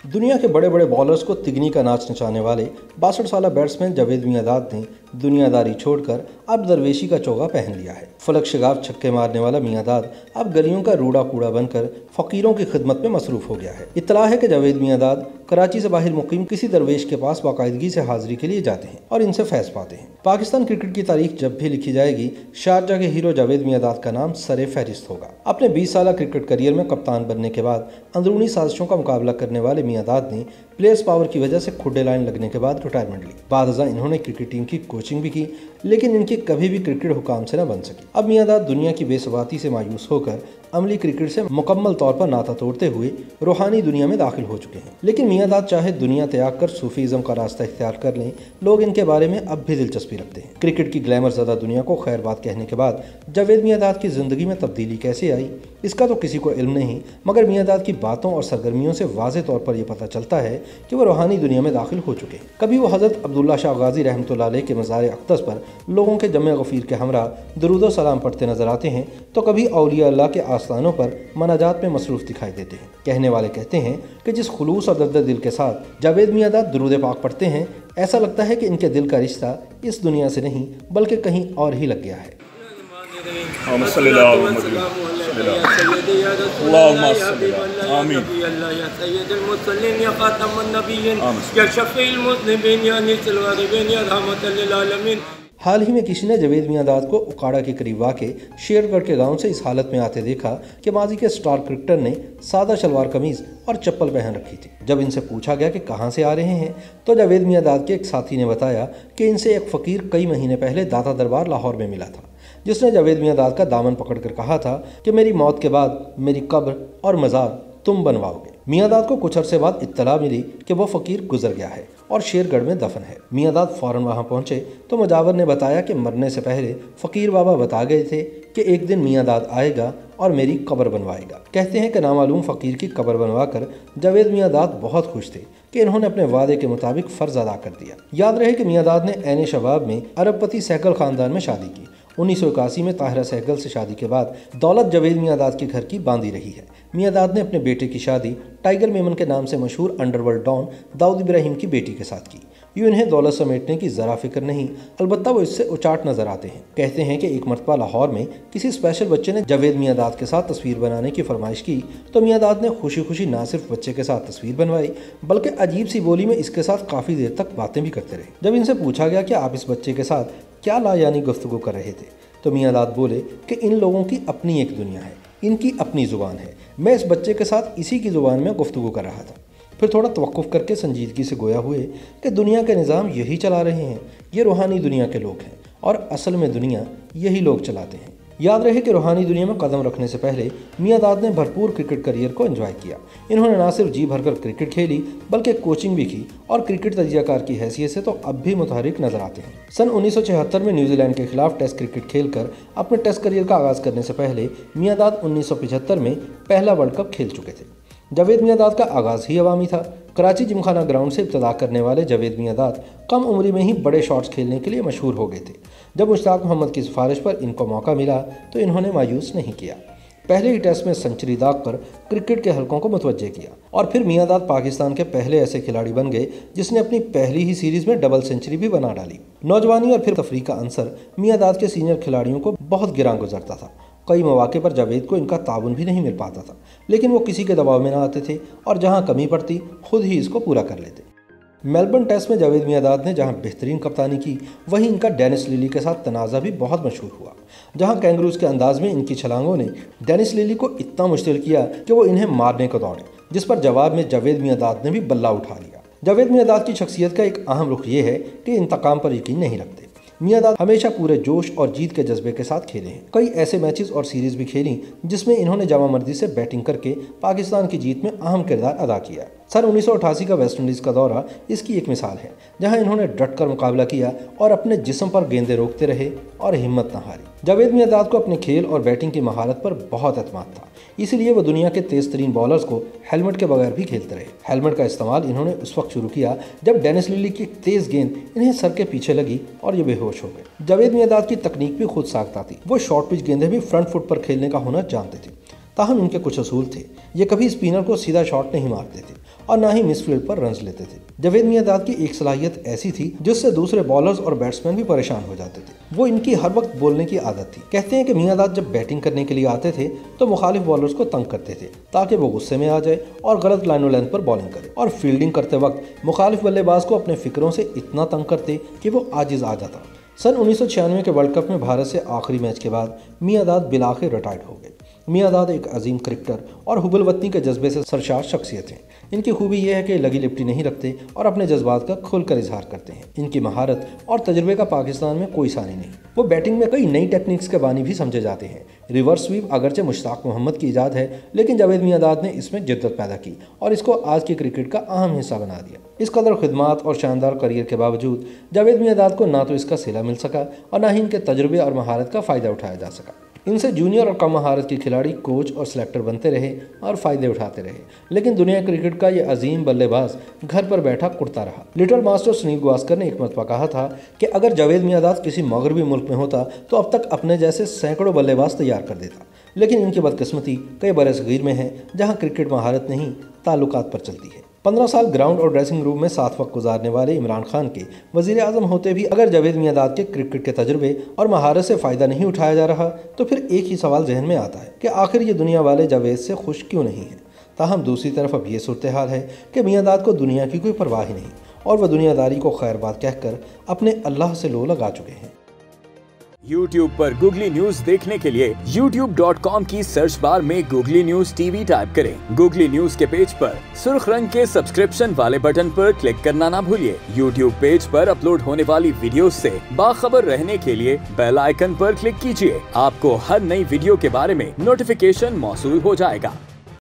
दुनिया के बड़े बड़े बॉलर्स को तिगनी का नाच नचाने वाले 62 साला बैट्समैन जावेद मियांदाद ने दुनियादारी छोड़कर अब दरवेशी का चोगा पहन लिया है। फलक शिगाफ छक्के मारने वाला मियांदाद अब गलियों का रूड़ा कूड़ा बनकर फकीरों की खिदमत में मसरूफ हो गया है। इत्तला है कि जावेद मियांदाद कराची से बाहर मुकीम किसी दरवेश के पास बाकायदगी से हाजिरी के लिए जाते हैं और इनसे फैज़ पाते हैं। पाकिस्तान क्रिकेट की तारीख जब भी लिखी जाएगी, शारजा के हीरो जावेद मियांदाद का नाम सरे फहरिस्त होगा। अपने 20 साल क्रिकेट करियर में कप्तान बनने के बाद अंदरूनी साजिशों का मुकाबला करने वाले मियांदाद ने प्लेयर्स पावर की वजह से खुडे लाइन लगने के बाद रिटायरमेंट ली। बादशाह इन्होंने क्रिकेट टीम की कोचिंग भी की, लेकिन इनकी कभी भी क्रिकेट हुकाम से न बन सकी। अब मियांदाद दुनिया की बेसवाती से मायूस होकर अमली क्रिकेट से मुकम्मल तौर पर नाता तोड़ते हुए रूहानी दुनिया में दाखिल हो चुके हैं। लेकिन मियांदाद चाहे दुनिया त्याग कर सूफीज़म का रास्ता इख्तियार कर लें, लोग इनके बारे में अब भी दिलचस्पी रखते हैं। क्रिकेट की ग्लैमर ज़्यादा दुनिया को खैर बात कहने के बाद जावेद मियांदाद की ज़िंदगी में तब्दीली कैसे आई, इसका तो किसी को इल्म नहीं, मगर मियांदाद की बातों और सरगर्मियों से वाज़े तौर पर यह पता चलता है कि वो रूहानी दुनिया में दाखिल हो चुके हैं। कभी वो हज़रत अब्दुल्ला शाह गाजी रहमतुल्लाह अलैह के मज़ार अक़दस पर लोगों के जमे गफ़ीर के हमरा दुरूद व सलाम पढ़ते नजर आते हैं, तो कभी औलिया अल्लाह के आस्थानों पर मनाजात में मसरूफ़ दिखाई देते हैं। कहने वाले कहते हैं कि जिस खुलूस और दर्द दिल के साथ जावेद मियांदाद दुरूद पाक पढ़ते हैं, ऐसा लगता है कि इनके दिल का रिश्ता इस दुनिया से नहीं बल्कि कहीं और ही लग गया है। हाल ही में किसी ने जावेद मियांदाद को उकाड़ा के करीब वाक़े शेरगढ़ के गांव से इस हालत में आते देखा कि माजी के स्टार क्रिकेटर ने सादा शलवार कमीज़ और चप्पल पहन रखी थी। जब इनसे पूछा गया कि कहां से आ रहे हैं, तो जावेद मियांदाद के एक साथी ने बताया कि इनसे एक फ़कीर कई महीने पहले दाता दरबार लाहौर में मिला था, जिसने जावेद मियांदाद का दामन पकड़कर कहा था कि मेरी मौत के बाद मेरी कब्र और मज़ार तुम बनवाओगे। मियांदाद को कुछ अरसे बाद इत्तला मिली कि वो फ़कीर गुजर गया है और शेरगढ़ में दफन है। मियांदाद फ़ौरन वहाँ पहुँचे तो मुजावर ने बताया कि मरने से पहले फ़कीर बाबा बता गए थे कि एक दिन मियांदाद आएगा और मेरी कब्र बनवाएगा। कहते हैं कि नामालूम फ़कीर की कब्र बनवाकर जावेद मियांदाद बहुत खुश थे कि इन्होंने अपने वादे के मुताबिक फ़र्ज़ अदा कर दिया। याद रहे कि मियांदाद ने ऐन शबाब में अरबपति सहगल ख़ानदान में शादी की। 1981 में ताहिरा सहगल से शादी के बाद दौलत जावेद मियांदाद के घर की बांधी रही है। मियांदाद ने अपने बेटे की शादी टाइगर मेमन के नाम से मशहूर अंडरवर्ल्ड डॉन दाऊद इब्राहिम की बेटी के साथ की। यूँ इन्हें दौलत समेटने की ज़रा फिक्र नहीं, अलबत्ता वो इससे उचाट नजर आते हैं। कहते हैं कि एक मरतबा लाहौर में किसी स्पेशल बच्चे ने जावेद मियांदाद के साथ तस्वीर बनाने की फरमाइश की, तो मियांदाद ने खुशी खुशी ना सिर्फ बच्चे के साथ तस्वीर बनवाई, बल्कि अजीब सी बोली में इसके साथ काफ़ी देर तक बातें भी करते रहे। जब इनसे पूछा गया कि आप इस बच्चे के साथ क्या लायानी गुफ्तगू कर रहे थे, तो मियांदाद बोले कि इन लोगों की अपनी एक दुनिया है, इनकी अपनी ज़ुबान है, मैं इस बच्चे के साथ इसी की ज़ुबान में गुफ्तगू कर रहा था। फिर थोड़ा तवक्कुफ़ करके संजीदगी से गोया हुए कि दुनिया के निज़ाम यही चला रहे हैं, ये रूहानी दुनिया के लोग हैं और असल में दुनिया यही लोग चलाते हैं। याद रहे कि रूहानी दुनिया में कदम रखने से पहले मियांदाद ने भरपूर क्रिकेट करियर को एंजॉय किया। इन्होंने ना सिर्फ जी भरकर क्रिकेट खेली बल्कि कोचिंग भी की और क्रिकेट तजियाकार की हैसियत से तो अब भी मुतहरिक नजर आते हैं। सन 1976 में न्यूजीलैंड के खिलाफ टेस्ट क्रिकेट खेलकर अपने टेस्ट करियर का आगाज़ करने से पहले मियांदाद 1975 में पहला वर्ल्ड कप खेल चुके थे। जावेद मियांदाद का आगाज़ ही अवामी था। कराची जिमखाना ग्राउंड से इब्तदा करने वाले जावेद मियांदाद कम उम्री में ही बड़े शॉट्स खेलने के लिए मशहूर हो गए थे। जब मुश्ताक मोहम्मद की सिफारिश पर इनको मौका मिला तो इन्होंने मायूस नहीं किया। पहले ही टेस्ट में सेंचुरी दागकर क्रिकेट के हलकों को मुतवज्जे किया और फिर मियांदाद पाकिस्तान के पहले ऐसे खिलाड़ी बन गए जिसने अपनी पहली ही सीरीज़ में डबल सेंचुरी भी बना डाली। नौजवानी और फिर तफरीक का अंसर मियांदाद के सीनियर खिलाड़ियों को बहुत गिरां गुजरता था। कई मौके पर जावेद को इनका ताउन भी नहीं मिल पाता था, लेकिन वो किसी के दबाव में ना आते थे और जहाँ कमी पड़ती खुद ही इसको पूरा कर लेते। मेलबर्न टेस्ट में जावेद मियांदाद ने जहां बेहतरीन कप्तानी की, वहीं इनका डेनिस लिली के साथ तनाज़ा भी बहुत मशहूर हुआ। जहां कैंगरूज के अंदाज में इनकी छलांगों ने डेनिस लिली को इतना मुश्किल किया कि वो इन्हें मारने को दौड़े, जिस पर जवाब में जावेद मियांदाद ने भी बल्ला उठा लिया। जावेद मियांदाद की शख्सियत का एक अहम रुख ये है कि इंतकाम पर यकीन नहीं रखते। मियांदाद हमेशा पूरे जोश और जीत के जज्बे के साथ खेले हैं। कई ऐसे मैचेस और सीरीज भी खेली जिसमें इन्होंने जामा मर्दी से बैटिंग करके पाकिस्तान की जीत में अहम किरदार अदा किया। सन 1988 का वेस्ट इंडीज़ का दौरा इसकी एक मिसाल है, जहां इन्होंने डटकर मुकाबला किया और अपने जिस्म पर गेंदें रोकते रहे और हिम्मत न हारी। जावेद मियांदाद को अपने खेल और बैटिंग की महारत पर बहुत एतमाद था, इसलिए वो दुनिया के तेज तरीन बॉलर्स को हेलमेट के बगैर भी खेलते रहे। हेलमेट का इस्तेमाल इन्होंने उस वक्त शुरू किया जब डेनिस लिली की तेज गेंद इन्हें सर के पीछे लगी और ये बेहोश हो गए। जावेद मियांदाद की तकनीक भी खुद साख्ता थी। वो शॉर्ट पिच गेंदें भी फ्रंट फुट पर खेलने का हुनर जानते थे। ताहम इनके कुछ असूल थे। ये कभी स्पिनर को सीधा शॉट नहीं मारते थे और न ही मिसफील्ड पर रन्स लेते थे। जावेद मियांदाद की एक सलाहियत ऐसी थी जिससे दूसरे बॉलर्स और बैट्समैन भी परेशान हो जाते थे। वो इनकी हर वक्त बोलने की आदत थी। कहते हैं कि मियांदाद जब बैटिंग करने के लिए आते थे तो मुखालिफ बॉलर्स को तंग करते थे ताकि वो गुस्से में आ जाए और गलत लाइन लेंथ पर बॉलिंग करे, और फील्डिंग करते वक्त मुखालिफ बल्लेबाज को अपने फिक्रों से इतना तंग करते कि वो आजिज आ जाता। सन 1996 के वर्ल्ड कप में भारत से आखिरी मैच के बाद मियांदाद बिलाखिर रिटायर्ड हो गए। मियांदाद एक अजीम क्रिकेटर और हुबुल वतनी के जज्बे से सरशार शख्सियत हैं। इनकी खूबी यह है कि लगी लिपटी नहीं रखते और अपने जज्बात का खुलकर इजहार करते हैं। इनकी महारत और तजुर्बे का पाकिस्तान में कोई सानी नहीं। वो बैटिंग में कई नई टेक्निक्स के बानी भी समझे जाते हैं। रिवर्स स्वीप अगरचे मुश्ताक मोहम्मद की इजाद है, लेकिन जावेद मियांदाद ने इसमें जिद्दत पैदा की और इसको आज की क्रिकेट का अहम हिस्सा बना दिया। इस कदर खिदमात और शानदार करियर के बावजूद जावेद मियांदाद को ना तो इसका सिला मिल सका और ना ही इनके तजुर्बे और महारत का फ़ायदा उठाया जा सका। इनसे जूनियर और कम महारत के खिलाड़ी कोच और सिलेक्टर बनते रहे और फ़ायदे उठाते रहे, लेकिन दुनिया क्रिकेट का ये अजीम बल्लेबाज घर पर बैठा कुड़ता रहा। लिटिल मास्टर सुनील गावस्कर ने एक मरतबा कहा था कि अगर जावेद मियांदाद किसी मगरबी मुल्क में होता तो अब तक अपने जैसे सैकड़ों बल्लेबाज तैयार कर देता, लेकिन इनकी बदकिस्मती कई बरसगीर में है जहाँ क्रिकेट महारत नहीं ताल्लुकात पर चलती है। 15 साल ग्राउंड और ड्रेसिंग रूम में साथ वक्त गुजारने वाले इमरान खान के वजीर आजम होते भी अगर जावेद मियांदाद के क्रिकेट के तजुर्बे और महारत से फ़ायदा नहीं उठाया जा रहा तो फिर एक ही सवाल जहन में आता है कि आखिर ये दुनिया वाले जावेद से खुश क्यों नहीं हैं। ताहम दूसरी तरफ अब ये सूरत हाल है कि मियांदाद को दुनिया की कोई परवाह ही नहीं और वह दुनियादारी को खैर बात कहकर अपने अल्लाह से लो लगा चुके हैं। YouTube पर गूगली न्यूज देखने के लिए youtube.com की सर्च बार में गूगली न्यूज टीवी टाइप करें। गूगली न्यूज के पेज पर सुर्ख रंग के सब्सक्रिप्शन वाले बटन पर क्लिक करना ना भूलिए। YouTube पेज पर अपलोड होने वाली वीडियोस से बाखबर रहने के लिए बेल आइकन पर क्लिक कीजिए। आपको हर नई वीडियो के बारे में नोटिफिकेशन मौसूल हो जाएगा।